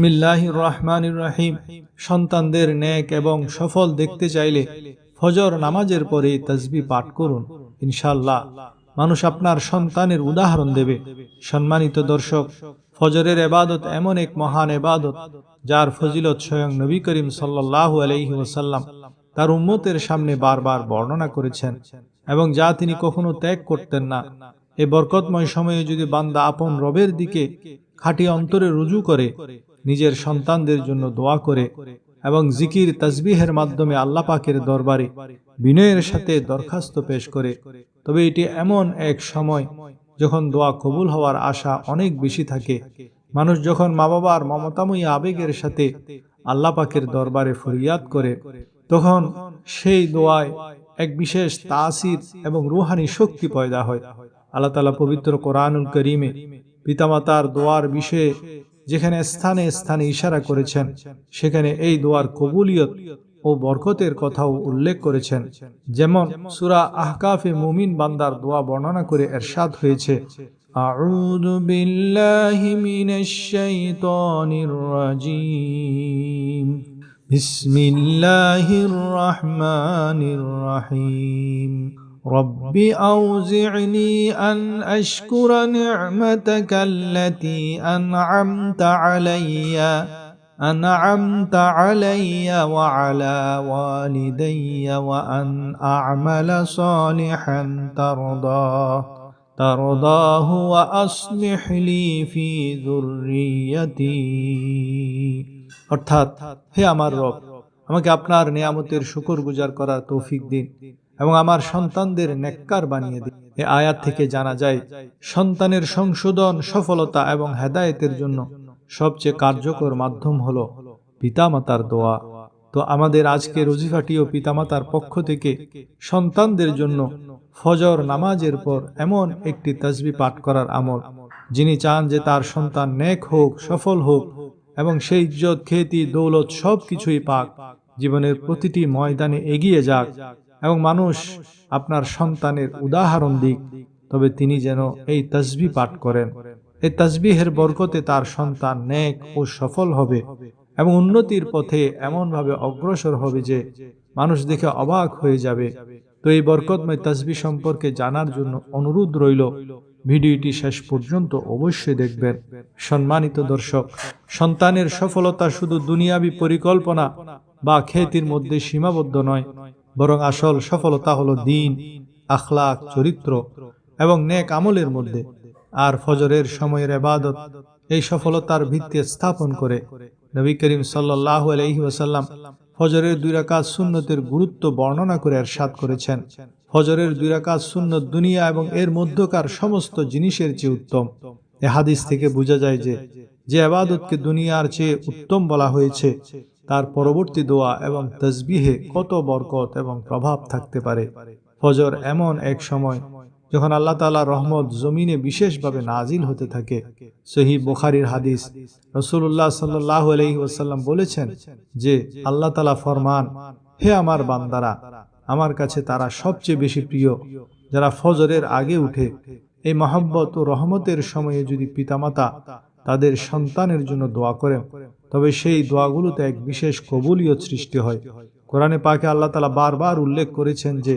বিসমিল্লাহির রহমানির রহিম। সন্তানদের নেক এবং সফল দেখতে চাইলে ফজর নামাজের পরে তাসবিহ পাঠ করুন। ইনশাআল্লাহ মানুষ আপনার সন্তানের উদাহরণ দেবে। সম্মানিত দর্শক, ফজরের ইবাদত এমন এক মহান ইবাদত যার ফজিলত স্বয়ং নবী করিম সাল্লাল্লাহু আলাইহি ওয়াসাল্লাম তার উম্মতের সামনে বারবার বর্ণনা করেছেন এবং যা তিনি কখনো ত্যাগ করতেন না। এই বরকতময় সময়ে যদি বান্দা আপন রবের দিকে খাঁটি অন্তরে রুজু করে, নিজের সন্তানদের জন্য দোয়া করে এবং জিকির তাসবিহের মাধ্যমে আল্লাহ পাকের দরবারে বিনয়ের সাথে দরখাস্ত পেশ করে, তবে এটি এমন এক সময় যখন দোয়া কবুল হওয়ার আশা অনেক বেশি থাকে। মানুষ যখন মা বাবার মমতাময়ী আবেগের সাথে আল্লাহ পাকের দরবারে ফরিয়াদ করে, তখন সেই দোয়ায় এক বিশেষ তাসির এবং রুহানি শক্তি পয়দা হয়। আল্লাহ তাআলা পবিত্র কোরআনুল কারীমে পিতামাতার দোয়ার বিষয়ে যেখানে স্থানে স্থানে ইশারা করেছেন, সেখানে এই দোয়ার কবুলিয়ত ও বরকতের কথাও উল্লেখ করেছেন। যেমন সূরা আহকাফে মুমিন বান্দার দোয়া বর্ণনা করে এরশাদ হয়েছে, আউযু বিল্লাহি মিনাশ শাইতানির রাজীম, বিসমিল্লাহির রহমানির রহিম, رب أوزعني أن أشكر نعمتك التي أنعمت علي وعلى والدي وأن أعمل صالحا ترضاه وأصلح لي في ذريتي। অর্থাৎ, হে আমার রব, আমাকে আপনার নিয়ামতের শুকরগুজার করার তৌফিক দিন এবং আমার সন্তানদের নেককার বানিয়ে দিন। এই আয়াত থেকে জানা যায়, সন্তানের সংশোধন, সফলতা এবং হেদায়েতের জন্য সবচেয়ে কার্যকর মাধ্যম হলো পিতামাতার দোয়া। তো আমাদের আজকের ওজিফাটিও পিতামাতার পক্ষ থেকে সন্তানদের জন্য ফজর নামাজের পর এমন একটি তাসবিহ পাঠ করার আমল। যিনি চান যে তার সন্তান নেক হোক, সফল হোক এবং সেই ইজ্জত, খ্যাতি, দৌলত সব কিছুই পাক, জীবনের প্রতিটি ময়দানে এগিয়ে যাক এবং মানুষ আপনার সন্তানের উদাহরণ দিক, তবে তিনি যেন এই তাসবিহ পাঠ করেন। এই তাসবিহের বরকতে তার সন্তান নেক ও সফল হবে এবং উন্নতির পথে এমনভাবে অগ্রসর হবে যে মানুষ দেখে অবাক হয়ে যাবে। তো এই বরকতময় তাসবিহ সম্পর্কে জানার জন্য অনুরোধ রইল, ভিডিওটি শেষ পর্যন্ত অবশ্যই দেখবেন। সম্মানিত দর্শক, সন্তানের সফলতা শুধু দুনিয়াবী পরিকল্পনা বা খ্যাতির মধ্যে সীমাবদ্ধ নয়, বরং আসল সফলতা হলো দ্বীন, আখলাক, চরিত্র এবং নেক আমলের মধ্যে। আর ফজরের সময়ের ইবাদত এই সফলতার ভিত্তি স্থাপন করে। নবী করিম সাল্লাল্লাহু আলাইহি ওয়াসাল্লাম ফজরের 2 রাকাত সুন্নতের গুরুত্ব বর্ণনা করে ইরশাদ করেছেন, ফজরের 2 রাকাত সুন্নত দুনিয়া এবং এর মধ্যকার সমস্ত জিনিসের চেয়ে উত্তম। এই হাদিস থেকে বোঝা যায় যে ইবাদতকে দুনিয়ার চেয়ে উত্তম বলা হয়েছে, তার পরবর্তী দোয়া এবং তাসবিহে কত বরকত এবং প্রভাব থাকতে পারে। ফজর এমন এক সময় যখন আল্লাহ তাআলার রহমত জমিনে বিশেষভাবে নাজিল হতে থাকে। সহিহ বুখারীর হাদিস, রাসূলুল্লাহ সাল্লাল্লাহু আলাইহি ওয়াসাল্লাম বলেছেন যে আল্লাহ তাআলা ফরমান, হে আমার বান্দারা, আমার কাছে তারা সবচেয়ে বেশি প্রিয় যারা ফজরের আগে উঠে। এই মহব্বত ও রহমতের সময়ে যদি পিতামাতা তাদের সন্তানের জন্য দোয়া করেন, তবে সেই দোয়াগুলোতে এক বিশেষ কবুলিয়ত সৃষ্টি হয়। কোরআনে পাকে আল্লাহ তাআলা বারবার উল্লেখ করেছেন যে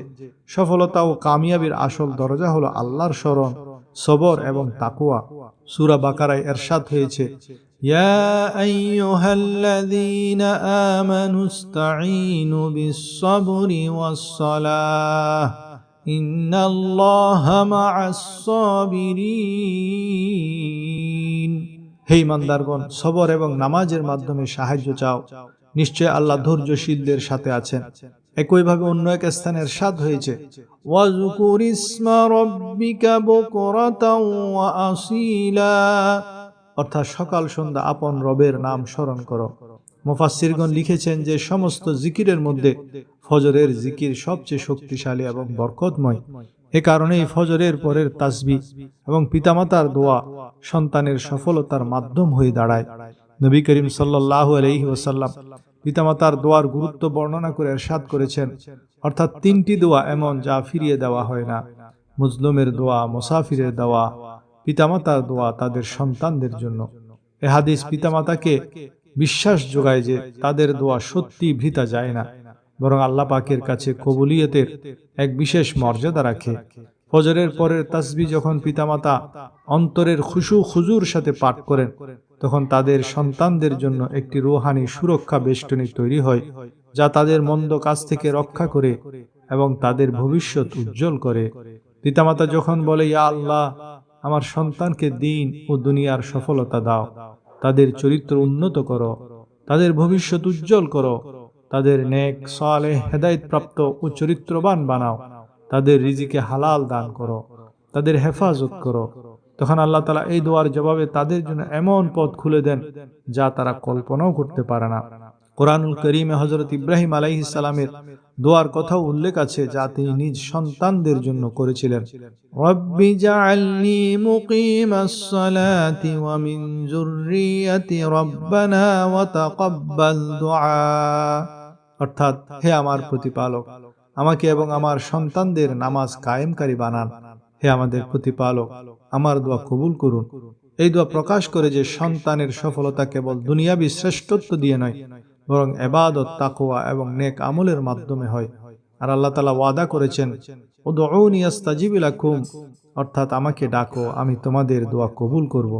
সফলতা ও কামিয়াবির আসল দরজা হলো আল্লাহর শরণ, সবর এবং তাকওয়া। সূরা বাকারায় ইরশাদ হয়েছে, ইয়া আইয়ুহাল্লাযীনা আমানুস্তাঈনু বিস-সাবরি ওয়াস-সালাহ ইন্নাল্লাহা মা'আস-সাবিরিন। হে ইমানদারগণ, সবর এবং নামাজের মাধ্যমে সাহায্য চাও, নিশ্চয় আল্লাহ ধৈর্যশীলদের সাথে আছেন। একইভাবে অন্য এক স্থানে ইরশাদ হয়েছে, ওয়াযকুরিসমা রাব্বিকা বুকরাতাও ওয়া আসীলা, অর্থাৎ সকাল সন্ধ্যা আপন রবের নাম স্মরণ করো। মুফাসসিরগণ লিখেছেন যে সমস্ত জিকিরের মধ্যে ফজরের জিকির সবচেয়ে শক্তিশালী এবং বরকতময়। এ কারণেই ফজরের পরের তাসবিহ এবং পিতামাতার দোয়া সন্তানের সফলতার মাধ্যম হয়ে দাঁড়ায়। নবী করিম সাল্লাল্লাহু আলাইহি ওয়াসাল্লাম পিতামাতার দোয়ার গুরুত্ব বর্ণনা করে ইরশাদ করেছেন, অর্থাৎ 3টি দোয়া এমন যা ফিরিয়ে দেওয়া হয় না। মজলুমের দোয়া, মুসাফিরের দোয়া, পিতামাতার দোয়া তাদের সন্তানদের জন্য। এ হাদিস পিতামাতাকে বিশ্বাস যোগায় যে তাদের দোয়া সত্যি বৃথা যায় না, বরং আল্লাহ পাকের কাছে কবুলিয়তের এক বিশেষ মর্যাদা রাখে। ফজরের পরের তাসবিহ যখন পিতামাতা অন্তরের খুশু খুজুর সাথে পাঠ করেন, তখন তাদের সন্তানদের জন্য একটি রূহানি সুরক্ষা বেষ্টনী তৈরি হয়, যা তাদের মন্দ কাজ থেকে রক্ষা করে এবং তাদের ভবিষ্যৎ উজ্জ্বল করে। পিতামাতা যখন বলে, ইয়া আল্লাহ, আমার সন্তানকে দিন ও দুনিয়ার সফলতা দাও, তাদের চরিত্র উন্নত করো, তাদের ভবিষ্যৎ উজ্জ্বল করো, তাদের নেক সালেহ হেদায়েত প্রাপ্ত ও চরিত্রবান বানাও, তাদের রিজিকে হালাল দান করো, তাদের হেফাজত করো, তখন আল্লাহ তাআলা এই দোয়ার জবাবে তাদের জন্য এমন পথ খুলে দেন যা তারা কল্পনাও করতে পারে না। কোরআনুল কারীমে হযরত ইব্রাহিম আলাইহিস সালামের দোয়ার কথাও উল্লেখ আছে, যা তিনি নিজ সন্তানদের জন্য করেছিলেন। রব্বি জাআলনি মুকিমাস সালাতি ওয়া মিন যুররিয়াতি রব্বানা ওয়া তাকাব্বাল দুআ। অর্থাৎ, হে আমার প্রতিপালক, আমাকে এবং আমার সন্তানদের নামাজ কায়েমকারী বানান। হে আমাদের প্রতিপালক, আমার দোয়া কবুল করুন। এই দোয়া প্রকাশ করে যে সন্তানের সফলতা কেবল দুনিয়াবী শ্রেষ্ঠত্ব দিয়ে নয়, বরং ইবাদত, তাকওয়া এবং নেক আমলের মাধ্যমে হয়। আর আল্লাহ তাআলা ওয়াদা করেছেন, উদউনি আস্তাজিব লাকুম, অর্থাৎ আমাকে ডাকো, আমি তোমাদের দোয়া কবুল করব।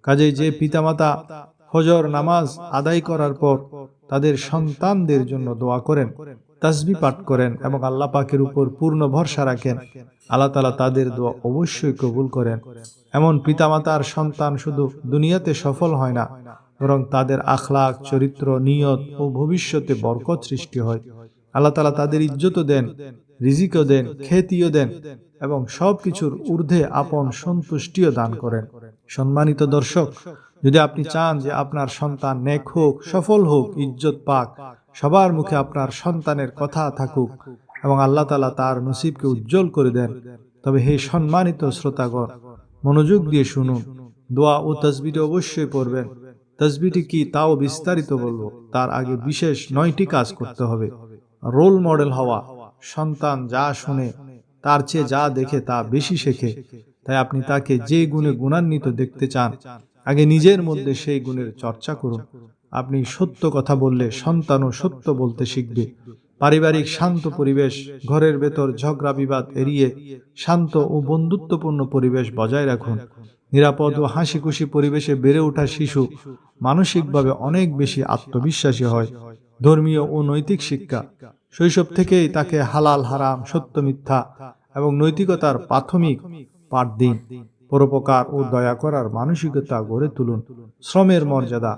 কাজেই যে পিতামাতা ফজর নামাজ আদায় করার পর তাদের সন্তানদের জন্য দোয়া করেন, তাসবিহ পাঠ করেন এবং আল্লাহ পাকের উপর পূর্ণ ভরসা রাখেন, আল্লাহ তাআলা তাদের দোয়া অবশ্যই কবুল করেন। এমন পিতামাতার সন্তান শুধু দুনিয়াতে সফল হয় না, বরং তাদের আখলাক, চরিত্র, নিয়ত ও ভবিষ্যতে বরকত সৃষ্টি হয়। আল্লাহ তাআলা তাদের ইজ্জতও দেন, রিজিকও দেন, খ্যাতিও দেন এবং সবকিছুর ঊর্ধ্বে আপন সন্তুষ্টিও দান করেন। সম্মানিত দর্শক, যদি আপনি চান যে আপনার সন্তান নেক হোক, সফল হোক, ইজ্জত পাক, সবার মুখে আপনার সন্তানের কথা থাকুক এবং আল্লাহ তাআলা তার নসিবকে উজ্জ্বল করে দেন, তবে হে সম্মানিত শ্রোতাগণ, মনোযোগ দিয়ে শুনুন। দোয়া ও তাসবিহ অবশ্যই পড়বেন। তাসবিহটি কি তাও বিস্তারিত বলবো। তার আগে বিশেষ 9টি কাজ করতে হবে। রোল মডেল হওয়া। সন্তান যা শুনে তার চেয়ে যা দেখে তা বেশি শেখে, তাই আপনি তাকে যে গুণে গুণান্বিত দেখতে চান, আগে নিজের মধ্যে সেই গুণের চর্চা করুন। আপনি সত্য কথা বললে সন্তানও সত্য বলতে শিখবে। পারিবারিক শান্ত পরিবেশ, ঘরের ভেতর ঝগড়া বিবাদ এড়িয়ে শান্ত ও বন্ধুত্বপূর্ণ পরিবেশ বজায় রাখুন। নিরাপদ ও হাসি খুশি পরিবেশে বেড়ে ওঠা শিশু মানসিকভাবে অনেক বেশি আত্মবিশ্বাসী হয়। ধর্মীয় ও নৈতিক শিক্ষা। শৈশব থেকেই তাকে হালাল হারাম, সত্য মিথ্যা এবং নৈতিকতার প্রাথমিক পাঠ দিন। পরোপকার ও দয়া করার মানসিকতা গড়ে তুলুন। শ্রমের মর্যাদা।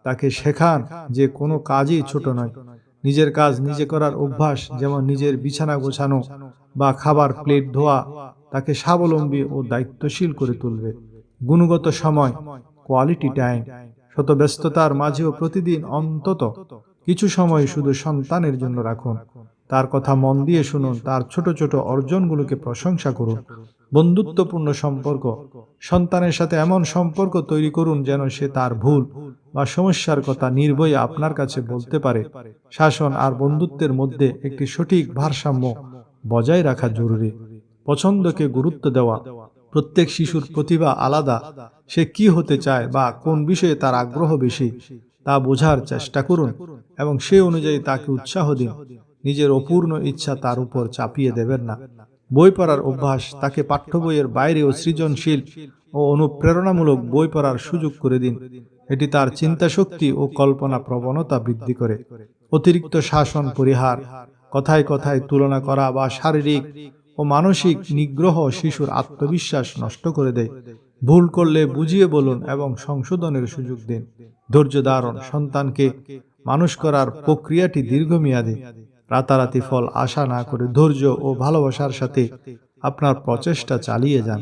তাকে শেখান যে কোনো কাজই ছোট নয়। নিজের কাজ নিজে করার অভ্যাস, যেমন নিজের বিছানা গোছানো বা খাবার প্লেট ধোয়া, তাকে স্বাবলম্বী ও দায়িত্বশীল করে তুলবে। গুণগত সময়, কোয়ালিটি টাইম। শত ব্যস্ততার মাঝেও প্রতিদিন অন্তত কিছু সময় শুধু সন্তানের জন্য রাখুন। তার কথা মন দিয়ে শুনুন, তার ছোট ছোট অর্জনগুলোকে প্রশংসা করুন। বন্ধুত্বপূর্ণ সম্পর্ক। সন্তানের সাথে এমন সম্পর্ক তৈরি করুন যেন সে তার ভুল বা সমস্যার কথা নির্ভয়ে আপনার কাছে বলতে পারে। শাসন আর বন্ধুত্বের মধ্যে একটি সঠিক ভারসাম্য বজায় রাখা জরুরি। পছন্দকে গুরুত্ব দেওয়া। প্রত্যেক শিশুর প্রতিভা আলাদা। সে কি হতে চায় বা কোন বিষয়ে তার আগ্রহ বেশি, তা বোঝার চেষ্টা করুন এবং সে অনুযায়ী তাকে উৎসাহ দিন। নিজের অপূর্ণ ইচ্ছা তার উপর চাপিয়ে দেবেন না। বই পড়ার অভ্যাস। তাকে পাঠ্য বইয়ের বাইরেও সৃজনশীল ও অনুপ্রেরণামূলক বই পড়ার সুযোগ করে দিন। এটি তার চিন্তা শক্তি ও কল্পনা প্রবণতা বৃদ্ধি করে। অতিরিক্ত শাসন পরিহার। কথায় কথায় তুলনা করা বা শারীরিক ও মানসিক নিগ্রহ শিশুর আত্মবিশ্বাস নষ্ট করে দেয়। ভুল করলে বুঝিয়ে বলুন এবং সংশোধনের সুযোগ দিন। ধৈর্য ধারণ। সন্তানকে মানুষ করার প্রক্রিয়াটি দীর্ঘমেয়াদী। রাতারাতি ফল আশা না করে ধৈর্য ও ভালোবাসার সাথে আপনার প্রচেষ্টা চালিয়ে যান।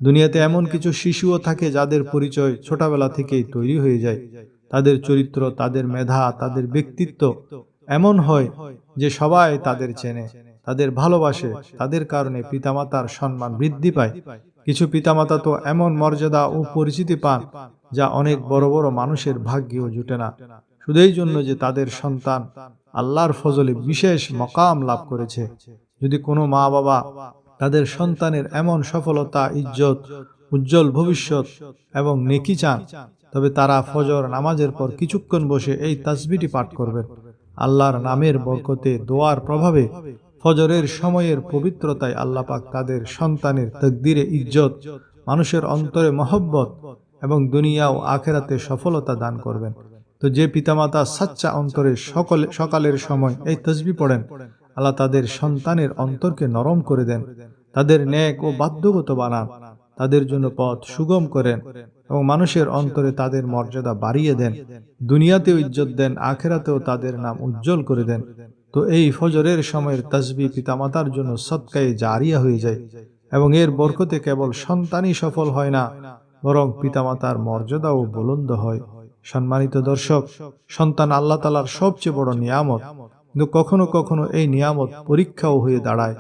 দুনিয়াতে এমন কিছু শিশুও থাকে যাদের পরিচয় ছোটবেলা থেকেই তৈরি হয়ে যায়। তাদের চরিত্র, তাদের মেধা, তাদের ব্যক্তিত্ব এমন হয় যে সবাই তাদের চেনে, তাদের ভালোবাসে। তাদের কারণে পিতামাতার সম্মান বৃদ্ধি পায়। কিছু পিতামাতা তো এমন মর্যাদা ও পরিচিতি পান যা অনেক বড় বড় মানুষের ভাগ্যেও জুটে না, শুধু এই জন্য যে তাদের সন্তান আল্লাহর ফজলে বিশেষ মকাম লাভ করেছে। যদি কোনো মা বাবা তাদের সন্তানের এমন সফলতা, ইজ্জত, উজ্জ্বল ভবিষ্যৎ এবং নেকি চান, তবে তারা ফজর নামাজের পর কিছুক্ষণ বসে এই তাসবিহটি পাঠ করবেন। আল্লাহর নামের বরকতে, দোয়ার প্রভাবে, ফজরের সময়ের পবিত্রতায় আল্লাহ পাক তাদের সন্তানের তাকদীরে ইজ্জত, মানুষের অন্তরে মহব্বত এবং দুনিয়া ও আখেরাতে সফলতা দান করবেন। তো যে পিতামাতা সাচ্চা অন্তরে সকালের সময় এই তাসবিহ পড়েন, আল্লাহ তাদের সন্তানের অন্তরকে নরম করে দেন, তাদের নেক ও বাধ্যগত বানান, তাদের জন্য পথ সুগম করেন এবং মানুষের অন্তরে তাদের মর্যাদা বাড়িয়ে দেন, দুনিয়াতেও ইজ্জত দেন, আখেরাতেও তাদের নাম উজ্জ্বল করে দেন। তো এই ফজরের সময়ের তাসবিহ পিতামাতার জন্য সদকায়ে জারিয়া হয়ে যায় এবং এর বরকতে কেবল সন্তানই সফল হয় না, বরং পিতামাতার মর্যাদাও বুলন্দ হয়। সম্মানিত দর্শক, সন্তান আল্লাহ তাআলার সবচেয়ে বড় নিয়ামত, কিন্তু কখনো কখনো এই নিয়ামত পরীক্ষাও হয়ে দাঁড়ায়,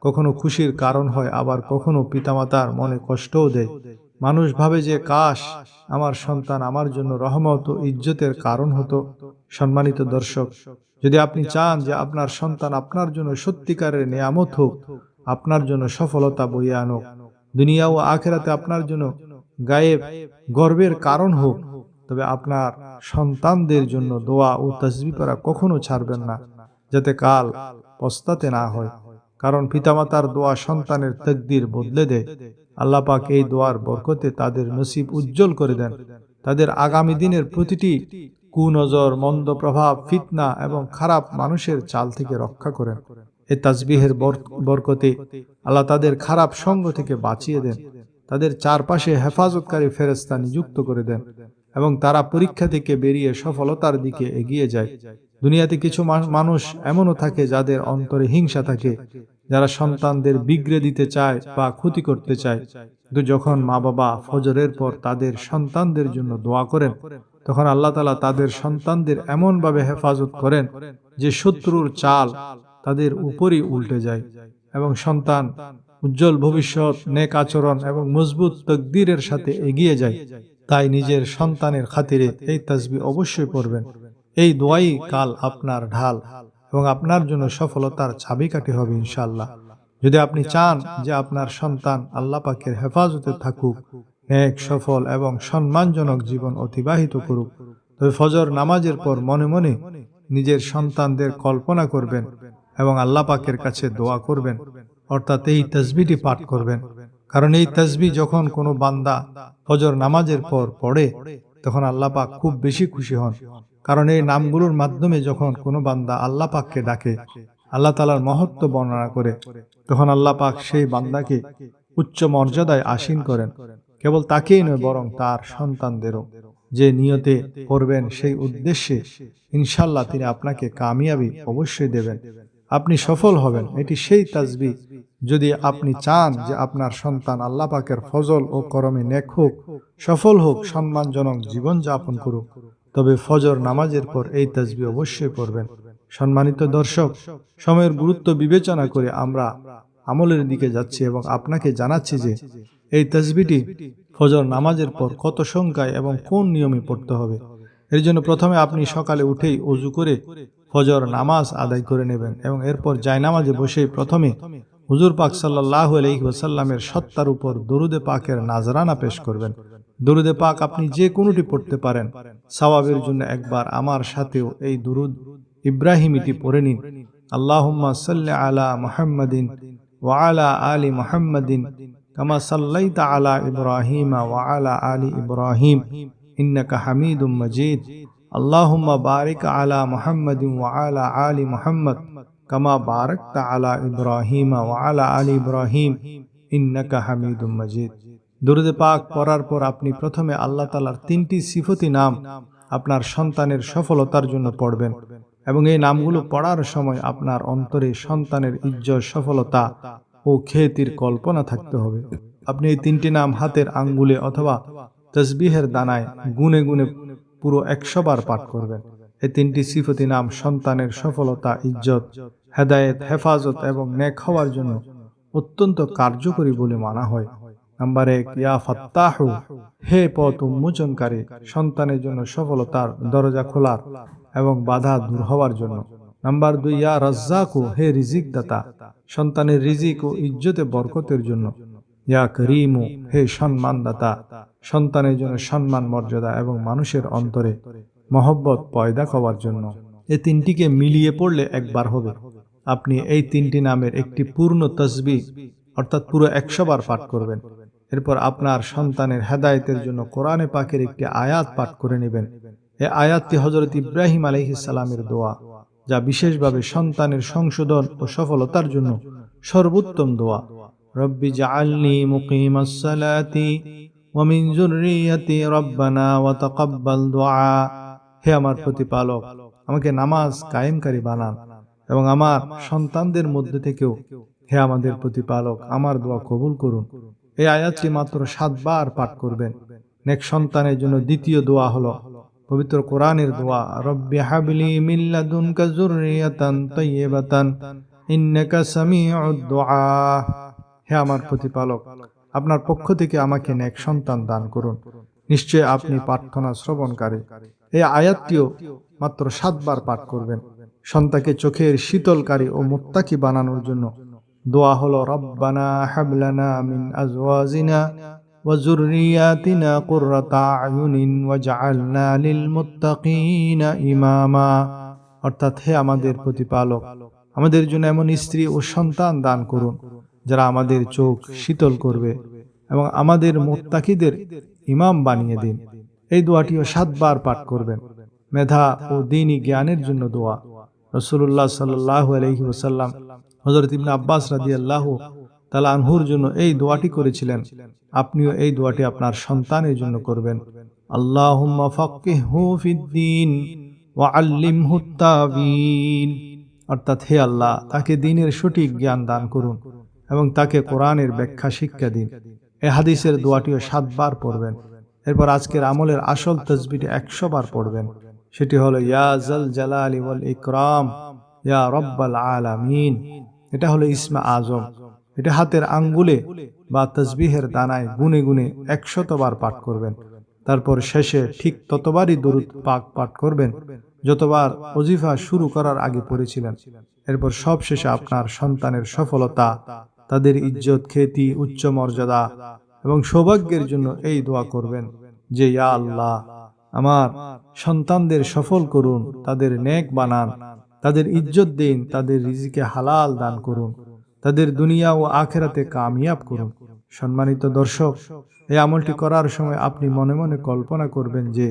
কখনো খুশির কারণ হয়, আবার কখনো পিতামাতার মনে কষ্টও দেয়। মানুষ ভাবে যে কাশ আমার সন্তান আমার জন্য রহমত ও ইজ্জতের কারণ হতো। সম্মানিত দর্শক, যদি আপনি চান যে আপনার সন্তান আপনার জন্য সত্যিকারের নিয়ামত হোক, আপনার জন্য সফলতা বইয়ে আনুক, দুনিয়া ও আখেরাতে আপনার জন্য গায়েব গর্বের কারণ হোক, তবে আপনার সন্তানদের জন্য দোয়া ও তাসবিহ পড়া কখনো ছাড়বেন না, যাতে কাল পস্তাতে না হয়। কারণ পিতামাতার দোয়া সন্তানের তাকদীর বদলে দেয়। আল্লাহ পাক এই দোয়ার বরকতে তাদের নসিব উজ্জ্বল করে দেন, তাদের আগামী দিনের প্রতিটি কুনজর, মন্দ প্রভাব, ফিতনা এবং খারাপ মানুষের চাল থেকে রক্ষা করেন। এই তাসবিহের বরকতে আল্লাহ তাদের খারাপ সঙ্গ থেকে বাঁচিয়ে দেন, তাদের চারপাশে হেফাজতকারী ফেরেশতা নিযুক্ত করে দেন এবং তারা পরীক্ষা থেকে বেরিয়ে সফলতার দিকে এগিয়ে যায়। দুনিয়াতে কিছু মানুষ এমনও থাকে যাদের অন্তরে হিংসা থাকে, যারা সন্তানদের বিগড়ে দিতে চায় বা ক্ষতি করতে চায়। কিন্তু যখন মা বাবা ফজরের পর তাদের সন্তানদের জন্য দোয়া করেন, তখন আল্লাহ তাআলা তাদের সন্তানদের এমনভাবে হেফাজত করেন যে শত্রুর চাল তাদের উপরই উল্টে যায় এবং সন্তান উজ্জ্বল ভবিষ্যৎ, নেক আচরণ এবং মজবুত তাকদীরের সাথে এগিয়ে যায়। তাই নিজের সন্তানের খাতিরে এই তাসবিহ অবশ্যই পড়বেন। এই দোয়াই কাল আপনার ঢাল এবং আপনার জন্য সফলতার চাবিকাঠি হবে ইনশাআল্লাহ। যদি আপনি চান যে আপনার সন্তান আল্লাহ পাকের হেফাজতে থাকুক, নেক, সফল এবং সম্মানজনক জীবন অতিবাহিত করুক, তবে ফজর নামাজের পর মনে মনে নিজের সন্তানদের কল্পনা করবেন এবং আল্লাহ পাকের কাছে দোয়া করবেন, অর্থাৎ এই তাসবিহটি পাঠ করবেন। কারণ এই তাসবিহ যখন কোনো বান্দা ফজর নামাজের পর পড়ে, তখন আল্লাহ পাক খুব বেশি খুশি হন। কারণ এই নামগুলোর মাধ্যমে যখন কোনো বান্দা আল্লাহ পাককে ডাকে, আল্লাহ তাআলার মহত্ব বর্ণনা করে, তখন আল্লাহ পাক সেই বান্দাকে উচ্চ মর্যাদায় আসীন করেন। কেবল তাকেই নয়, বরং তার সন্তানদেরও। যে নিয়তে পড়বেন সেই উদ্দেশ্যে ইনশাআল্লাহ তিনি আপনাকে কামিয়াবি অবশ্যই দেবেন, আপনি সফল হবেন। এটি সেই তাসবিহ, যদি আপনি চান যে আপনার সন্তান আল্লাহ পাকের ফজল ও করমে নেক হোক, সফল হোক, সম্মানজনক জীবন যাপন করুক, তবে ফজর নামাজের পর এই তাসবিহ অবশ্যই পড়বেন। সম্মানিত দর্শক, সময়ের গুরুত্ব বিবেচনা করে আমরা আমলের দিকে যাচ্ছি এবং আপনাকে জানাচ্ছি যে এই তাসবিহটি ফজর নামাজের পর কত সংখ্যায় এবং কোন নিয়মে পড়তে হবে। এর জন্য প্রথমে আপনি সকালে উঠেই ওযু করে ফজর নামাজ আদায় করে নেবেন এবং এরপর জায়নামাজে বসেই প্রথমে হুজুর পাক সাল্লাল্লাহু আলাইহি ওয়াসাল্লামের সত্তার উপর দরুদে পাকের নাজরানা পেশ করবেন। দরুদে পাক আপনি যে কোনোটি পড়তে পারেন। সওয়াবের জন্য একবার আমার সাথেও এই দুরুদ ইব্রাহিমিটি পড়ে নিন। আল্লাহুম্মা সাল্লি আলা মুহাম্মাদিন ওয়া আলা আলি মুহাম্মাদিন কামা সাল্লাইতা আলা ইব্রাহিম ওয়া আলা আলি ইব্রাহিম ইন্নাকা হামিদুম মাজিদ। আল্লাহুম্মা বারিক আলা মুহাম্মাদিন ওয়া আলা আলি মুহাম্মাদ কামা বারাকতা আলা ইব্রাহিম ওয়া আলা আলি ইব্রাহিম ইন্নাকা হামিদুম মাজিদ। দুরুদে পাক পড়ার পর আপনি প্রথমে আল্লাহ তাআলার 3টি সিফতি নাম আপনার সন্তানের সফলতার জন্য পড়বেন এবং এই নামগুলো পড়ার সময় আপনার অন্তরে সন্তানের ইজ্জত, সফলতা ও খ্যাতির কল্পনা থাকতে হবে। আপনি এই 3টি নাম হাতের আঙ্গুলে অথবা তাসবিহের দানায় গুনে গুনে পুরো 100 বার পাঠ করবেন। এই 3টি সিফতি নাম সন্তানের সফলতা, ইজ্জত, হেদায়েত, হেফাজত এবং নেক হওয়ার জন্য অত্যন্ত কার্যকরী বলে মানা হয়। নাম্বার 1, ইয়া ফাত্তাহু, হে পথ উন্মোচনকারী, সন্তানের জন্য সফলতার দরজা খোলার এবং বাধা দূর হওয়ার জন্য। নাম্বার 2, ইয়া রাজ্জাকু, হে রিজিক দাতা, সন্তানের রিজিক ও ইজ্জতে বরকতের জন্য। ইয়া করিমু, হে সম্মানদাতা, সন্তানের জন্য সম্মান মর্যাদা এবং মানুষের অন্তরে মহব্বত পয়দা হওয়ার জন্য। এই তিনটিকে মিলিয়ে পড়লে একবার হবে। আপনি এই তিনটি নামের একটি পূর্ণ তসবিহ অর্থাৎ পুরো 100 বার পাঠ করবেন। এরপর আপনার সন্তানের হেদায়েতের জন্য কোরআনে পাকের একটি আয়াত পাঠ করে নেবেন। এই আয়াতটি হযরত ইব্রাহিম আলাইহিস সালামের দোয়া, যা বিশেষভাবে সন্তানের সংশোধন ও সফলতার জন্য সর্বোত্তম দোয়া। রব্বি জাআলনি মুকিমাস সালাতি ওয়া মিন যুররিয়াতি রব্বানা ওয়া তাকাব্বাল দুআ। হে আমার প্রতিপালক, আমাকে নামাজ কায়েমকারী বানান এবং আমার সন্তানদের মধ্যে থেকেও হে আমাদের প্রতিপালক আমার দোয়া কবুল করুন। এই আয়াতটি মাত্র 7 বার পাঠ করবেন। নেক সন্তানের জন্য দ্বিতীয় দোয়া হলো পবিত্র কোরআনের দোয়া, রব্বি হাবলি মিন লাদুনকা যুররিয়াতান তাইয়্যিবাতান ইন্নাকা সামিউদ দুআ। হে আমার প্রতিপালক, আপনার পক্ষ থেকে আমাকে নেক সন্তান দান করুন, নিশ্চয় আপনি প্রার্থনা শ্রবণকারী। এই আয়াতটিও মাত্র 7 বার পাঠ করবেন। সন্তানকে চোখের শীতলকারী ও মুত্তাকি বানানোর জন্য দোয়া হলো, রব্বানা হাবলানা মিন আজওয়াজিনা ওয়া যুররিয়াতিনা কুররাতা আয়ুনিন ওয়াজআলনা লিল মুত্তাকিনা ইমামা। অর্থাৎ, হে আমাদের প্রতিপালক, আমাদের জন্য এমন স্ত্রী ও সন্তান দান করুন যারা আমাদের চোখ শীতল করবে এবং আমাদের মুত্তাকিদের ইমাম বানিয়ে দিন। এই দোয়াটিও 7 বার পাঠ করবেন। মেধা ও দ্বীনি জ্ঞানের জন্য দোয়া। রাসূলুল্লাহ সাল্লাল্লাহু আলাইহি ওয়াসাল্লাম হযরত ইবনে আব্বাস রাদিয়াল্লাহু তাআলা আনহুর জন্য এই দোয়াটি করেছিলেন। আপনিও এই দোয়াটি আপনার সন্তানের জন্য করবেন। আল্লাহুম্মা ফাক্কিহহু ফিদ্দীন ওয়া আল্লিমহুত তা'বীল। অর্থাৎ, হে আল্লাহ, তাকে দ্বীনের সঠিক জ্ঞান দান করুন এবং তাকে কোরআনের ব্যাখ্যা শিক্ষা দিন। এই হাদিসের দোয়াটিও 7 বার পড়বেন। এরপর আজকের আমলের আসল তাসবিহটি 100 বার পড়বেন। সেটি হলো, ইয়া জাল জালালি ওয়াল ইকরাম ইয়া রব্বাল আলামিন। এটা হলো ইসমে আজম। এটা হাতের আঙ্গুলে বা তাসবিহের দানায় গুনে গুনে 100 বার পাঠ করবেন। তারপর শেষে ঠিক ততবারই দরুদ পাক পাঠ করবেন যতবার ওজিফা শুরু করার আগে পড়েছিলেন। এরপর সব শেষে আপনার সন্তানের সফলতা, তাদের ইজ্জত, খ্যাতি, উচ্চ মর্যাদা এবং সৌভাগ্যের জন্য এই দোয়া করবেন যে, ইয়া আল্লাহ, আমার সন্তানদের সফল করুন, তাদের নেক বানান, তাদের ইজ্জত দিন, তাদের রিজিকে হালাল দান করুন, তাদের দুনিয়া ও আখিরাতে কামিয়াব করুন। সম্মানিত দর্শক, এই আমলটি করার সময় আপনি মনে মনে কল্পনা করবেন যে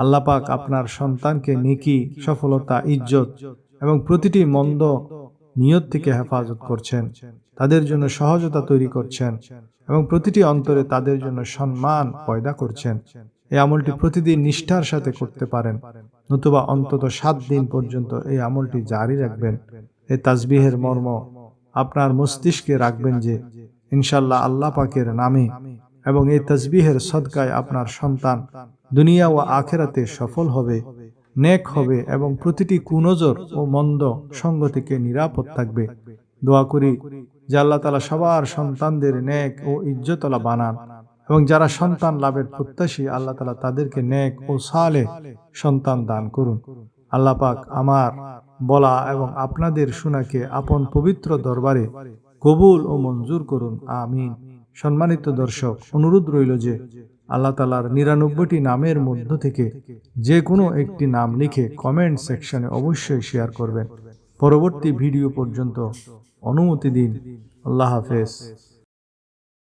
আল্লাহ পাক আপনার সন্তানকে নেকি, সফলতা, ইজ্জত এবং প্রতিটি মন্দ নিয়ত থেকে হেফাজত করছেন, তাদের জন্য সহজতা তৈরি করছেন এবং প্রতিটি অন্তরে তাদের জন্য সম্মান পয়দা করছেন। এই আমলটি প্রতিদিন নিষ্ঠার সাথে করতে পারেন, নতুবা অন্তত 7 দিন পর্যন্ত এই আমলটি জারি রাখবেন। এই তাসবিহের মর্ম আপনার মস্তিষ্কে রাখবেন যে ইনশাআল্লাহ আল্লাহ পাকের নামে এবং এই তাসবিহের সদকায় আপনার সন্তান দুনিয়া ও আখিরাতে সফল হবে, নেক হবে এবং প্রতিটি কুনজর ও মন্দ সঙ্গ থেকে নিরাপদ থাকবে। দোয়া করি যে আল্লাহ তাআলা সবার সন্তানদের নেক ও ইজ্জতওয়ালা বানান এবং যারা সন্তান লাভের প্রত্যাশী আল্লাহ তাআলা তাদেরকে নেক ও সালেহ সন্তান দান করুন। আল্লাহ পাক আমার বলা এবং আপনাদের শোনাকে আপন পবিত্র দরবারে কবুল ও মঞ্জুর করুন, আমিন। সম্মানিত দর্শক, অনুরোধ রইল যে আল্লাহ তাআলার 99টি নামের মধ্য থেকে যে কোনো একটি নাম লিখে কমেন্ট সেকশনে অবশ্যই শেয়ার করবেন। পরবর্তী ভিডিও পর্যন্ত অনুমতি দিন। আল্লাহ হাফেজ।